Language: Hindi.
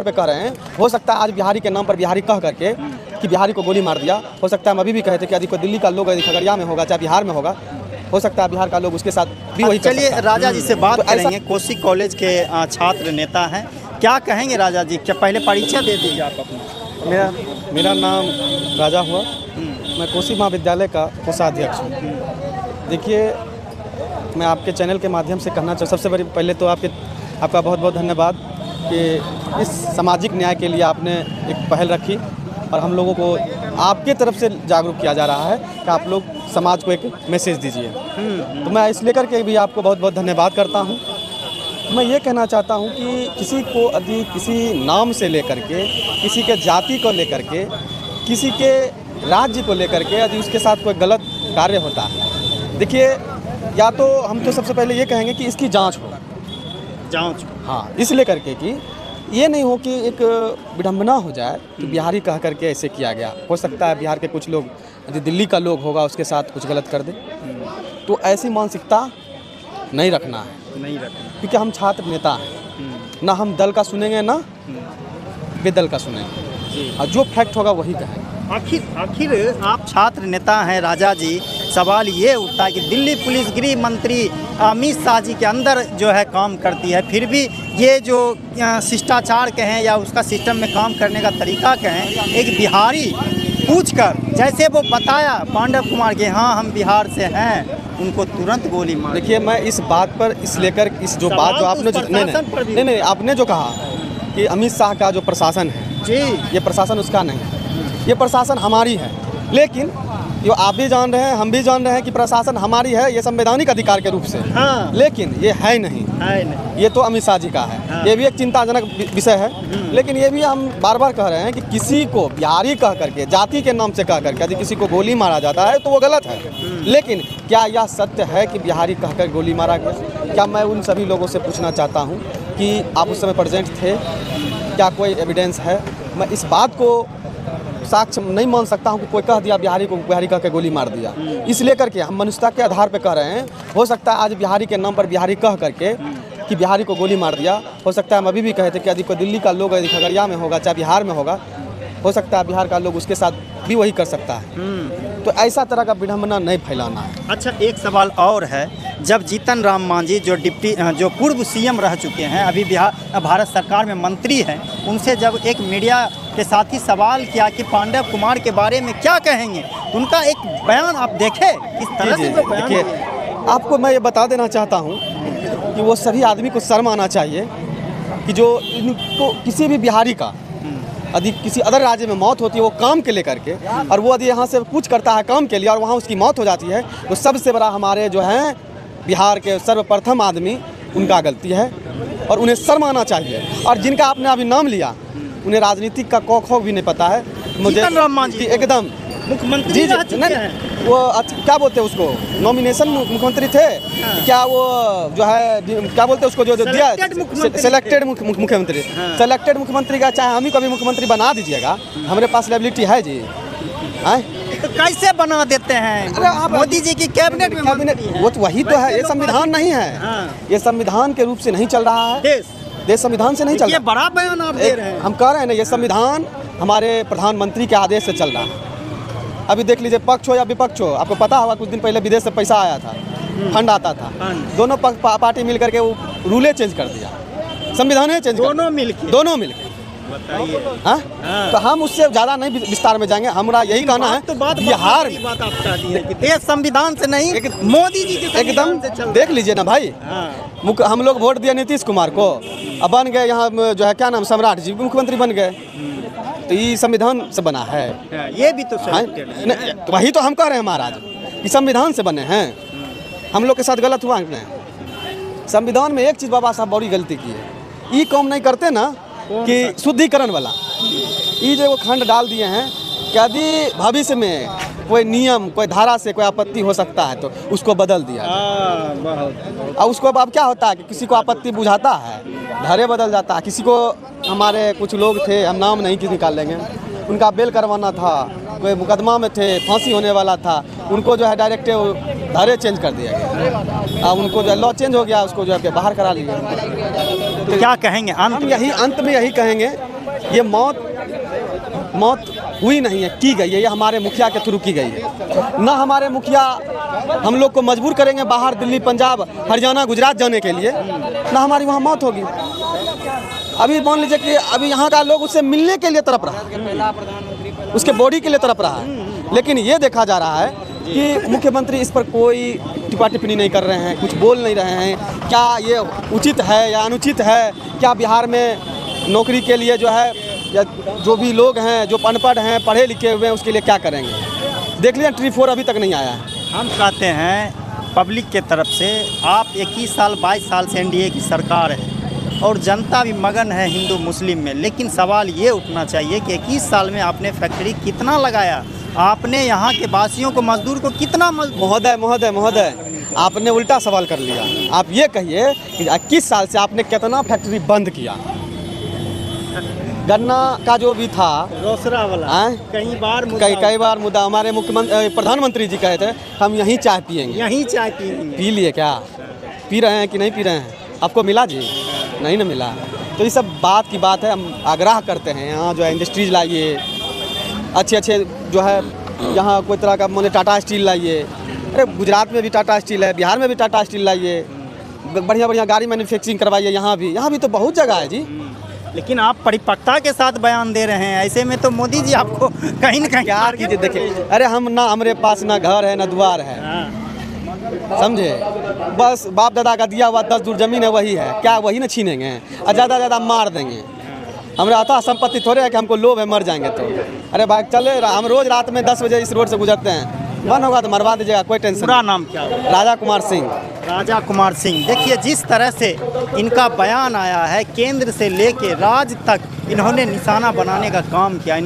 पे कह रहे हैं, हो सकता है आज बिहारी के नाम पर बिहारी कह करके कि बिहारी को गोली मार दिया। हो सकता है हम अभी भी कहते कि यदि कोई दिल्ली का लोग यदि खगड़िया में होगा चाहे बिहार में होगा, हो सकता है बिहार का लोग उसके साथ भी वही कर सकता है। चलिए राजा जी से बात करेंगे, कोसी कॉलेज के छात्र नेता हैं, क्या कहेंगे राजा जी? क्या पहले परिचय दे दीजिए आप अपना। मेरा नाम राजा हुआ, मैं कोसी महाविद्यालय का कोषाध्यक्ष हूँ। देखिए, मैं आपके चैनल के माध्यम से कहना चाहूँ, सबसे बड़ी पहले तो आपका बहुत बहुत धन्यवाद कि इस सामाजिक न्याय के लिए आपने एक पहल रखी और हम लोगों को आपके तरफ से जागरूक किया जा रहा है कि आप लोग समाज को एक मैसेज दीजिए। तो मैं इस लेकर के भी आपको बहुत बहुत धन्यवाद करता हूँ। मैं ये कहना चाहता हूँ कि किसी को यदि किसी नाम से लेकर के, किसी के जाति को लेकर के, किसी के राज्य को लेकर के यदि उसके साथ कोई गलत कार्य होता है, देखिए, या तो हम तो सबसे पहले ये कहेंगे कि इसकी जांच हो। हाँ, इस लेकर के कि ये नहीं हो कि एक विडंबना हो जाए कि बिहारी कह करके ऐसे किया गया। हो सकता है बिहार के कुछ लोग यदि दिल्ली का लोग होगा उसके साथ कुछ गलत कर दे, तो ऐसी मानसिकता नहीं रखना है, क्योंकि हम छात्र नेता हैं। ना हम दल का सुनेंगे ना बेदल का सुनेंगे, और जो फैक्ट होगा वही कहेंगे। आखिर आप छात्र नेता हैं राजा जी, सवाल ये उठता है कि दिल्ली पुलिस गृह मंत्री अमित शाह जी के अंदर जो है काम करती है, फिर भी ये जो शिष्टाचार कहें या उसका सिस्टम में काम करने का तरीका कहें, एक बिहारी पूछकर जैसे वो बताया पांडव कुमार के हाँ हम बिहार से हैं, उनको तुरंत गोली मार। देखिए, मैं इस बात पर इस लेकर इस जो बात जो आपने नहीं आपने जो कहा कि अमित शाह का जो प्रशासन है जी, ये प्रशासन उसका नहीं, ये प्रशासन हमारी है। लेकिन जो आप भी जान रहे हैं, हम भी जान रहे हैं कि प्रशासन हमारी है, ये संवैधानिक अधिकार के रूप से। हाँ। लेकिन ये है नहीं, ये तो अमित शाह जी का है। हाँ। ये भी एक चिंताजनक विषय है। लेकिन ये भी हम बार बार कह रहे हैं कि किसी को बिहारी कह करके, जाति के नाम से कह करके यदि किसी को गोली मारा जाता है तो वो गलत है। लेकिन क्या यह सत्य है कि बिहारी कहकर गोली मारा गया? क्या मैं उन सभी लोगों से पूछना चाहता हूँ कि आप उस समय प्रेजेंट थे, क्या कोई एविडेंस है? मैं इस बात को साक्ष्य नहीं मान सकता हूं कि कोई कह दिया बिहारी को बिहारी कह के गोली मार दिया। इसलिए करके हम मनुष्यता के आधार पर कह रहे हैं, हो सकता है आज बिहारी के नाम पर बिहारी कह करके कि बिहारी को गोली मार दिया। हो सकता है हम अभी भी कहते कि यदि कोई दिल्ली का लोग यदि खगड़िया में होगा चाहे बिहार में होगा, हो सकता है बिहार का लोग उसके साथ भी वही कर सकता है। तो ऐसा तरह का विडंबना नहीं फैलाना है। अच्छा, एक सवाल और है, जब जीतन राम मांझी जो पूर्व सीएम रह चुके हैं, अभी भारत सरकार में मंत्री हैं, उनसे जब एक मीडिया के साथ ही सवाल किया कि पांडव कुमार के बारे में क्या कहेंगे, तो उनका एक बयान आप देखें किस तरह से जो बयान देखिए, आपको मैं ये बता देना चाहता हूँ कि वो सभी आदमी को शर्म आना चाहिए कि जो इनको किसी भी बिहारी का यदि किसी अदर राज्य में मौत होती है वो काम के लिए करके, और वो यदि यहाँ से कुछ करता है काम के लिए और वहाँ उसकी मौत हो जाती है, तो सबसे बड़ा हमारे जो हैं बिहार के सर्वप्रथम आदमी, उनका गलती है और उन्हें शर्म आना चाहिए। और जिनका आपने अभी नाम लिया, उन्हें राजनीतिक का कौखौ भी नहीं पता है। मुझे एकदम मुख्यमंत्री जी वो क्या बोलते हैं उसको, नॉमिनेशन मुख्यमंत्री थे। हाँ। क्या वो जो है क्या बोलते हैं उसको जो दिया सेलेक्टेड मुख्यमंत्री। सेलेक्टेड मुख्यमंत्री का चाहे हम ही कभी मुख्यमंत्री बना दीजिएगा, हमारे पास एबिलिटी है जी। तो कैसे बना देते हैं? मोदी जी की कैबिनेट वो तो वही तो है, ये संविधान नहीं है। ये संविधान के रूप से नहीं चल रहा है, देश संविधान से नहीं चल रहा। बड़ा बयान आप दे रहे हैं। हम कह रहे हैं ना, ये संविधान हमारे प्रधानमंत्री के आदेश से चल रहा है। अभी देख लीजिए, पक्ष हो या विपक्ष हो, आपको पता होगा कुछ दिन पहले विदेश से पैसा आया था, फंड आता था, दोनों पार्टी मिल करके वो रूले चेंज कर दिया, संविधान चेंज, दोनों मिलकर बताइए। हाँ, तो हम उससे ज़्यादा नहीं विस्तार में जाएंगे। हमारा यही कहना है, तो बिहार बात आप कह दी है कि देश संविधान से नहीं, मोदी जी के एकदम देख लीजिए ना भाई। हम लोग वोट दिया नीतीश कुमार को, अब बन गए यहाँ जो है क्या नाम, सम्राट जी मुख्यमंत्री बन गए, तो ये संविधान से बना है। ये भी तो वही तो हम कह रहे हैं महाराज कि संविधान से बने हैं। हम लोग के साथ गलत हुआ नहीं। संविधान में एक चीज़ बाबा साहब बड़ी गलती की है, ये काम नहीं करते ना कि शुद्धिकरण वाला, ये जो खंड डाल दिए हैं कि यदि भविष्य में कोई नियम कोई धारा से कोई आपत्ति हो सकता है तो उसको बदल दिया। और उसको अब क्या होता है कि किसी को आपत्ति बुझाता है, धारे बदल जाता है। किसी को, हमारे कुछ लोग थे, हम नाम नहीं किसी निकाल लेंगे, उनका बेल करवाना था, कोई मुकदमा में थे, फांसी होने वाला था, उनको जो है डायरेक्ट धारे चेंज कर दिया गया। अब उनको जो है लॉ चेंज हो गया, उसको जो है बाहर करा लिया। तो क्या कहेंगे अंत हम में? यही अंत में यही कहेंगे, ये मौत हुई नहीं है, की गई है, ये हमारे मुखिया के थ्रू की गई है। ना हमारे मुखिया हम लोग को मजबूर करेंगे बाहर दिल्ली, पंजाब, हरियाणा, गुजरात जाने के लिए, ना हमारी वहाँ मौत होगी। अभी मान लीजिए कि अभी यहाँ का लोग उससे मिलने के लिए तड़प रहा है, उसके बॉडी के लिए तड़प रहा है, लेकिन ये देखा जा रहा है कि मुख्यमंत्री इस पर कोई टिप्पा टिप्पणी नहीं कर रहे हैं, कुछ बोल नहीं रहे हैं। क्या ये उचित है या अनुचित है? क्या बिहार में नौकरी के लिए जो है, या जो भी लोग हैं जो अनपढ़ हैं, पढ़े लिखे हुए हैं, उसके लिए क्या करेंगे? देख लीजिए ट्री 4 अभी तक नहीं आया है। हम कहते हैं पब्लिक के तरफ से, आप 21 साल 22 साल से एनडीए की सरकार है और जनता भी मगन है हिंदू मुस्लिम में, लेकिन सवाल ये उठना चाहिए कि 21 साल में आपने फैक्ट्री कितना लगाया, आपने यहाँ के वासियों को, मजदूर को कितना महोदय आपने उल्टा सवाल कर लिया। आप ये कहिए कि 21 साल से आपने कितना फैक्ट्री बंद किया? गन्ना का जो भी था रोसड़ा वाला कई बार मुद्दा हमारे मुख्यमंत्री प्रधानमंत्री जी कहे थे हम यहीं चाय पिएंगे। यहीं चाय पिएंगे। पी लिए क्या? पी रहे हैं कि नहीं पी रहे हैं? आपको मिला जी? नहीं ना मिला। तो ये सब बात की बात है। हम आग्रह करते हैं यहाँ जो है इंडस्ट्रीज लाइए, अच्छे जो है यहाँ कोई तरह का माने टाटा स्टील लाइए। अरे गुजरात में भी टाटा स्टील है, बिहार में भी टाटा स्टील लाइए, बढ़िया गाड़ी मैन्युफैक्चरिंग करवाइए। यहाँ भी तो बहुत जगह है जी। लेकिन आप परिपक्वता के साथ बयान दे रहे हैं, ऐसे में तो मोदी जी आपको कहीं न कहीं क्या कीजिए। देखिए, अरे हम ना, हमारे पास ना घर है ना द्वार है, समझे? बस बाप दादा का दिया हुआ 10 दूर जमीन है, वही है। क्या वही ना छीनेंगे और ज़्यादा मार देंगे? हमारा अथा संपत्ति थोड़े है कि हमको लोभ है मर जाएंगे तो। अरे भाई चले, हम रोज़ रात में 10 बजे इस रोड से गुजरते हैं, बंद होगा तो मरवा दीजिएगा, कोई टेंशन। पूरा नाम क्या है? राजा कुमार सिंह। राजा कुमार सिंह। देखिए जिस तरह से इनका बयान आया है, केंद्र से लेके राज्य तक इन्होंने निशाना बनाने का काम किया।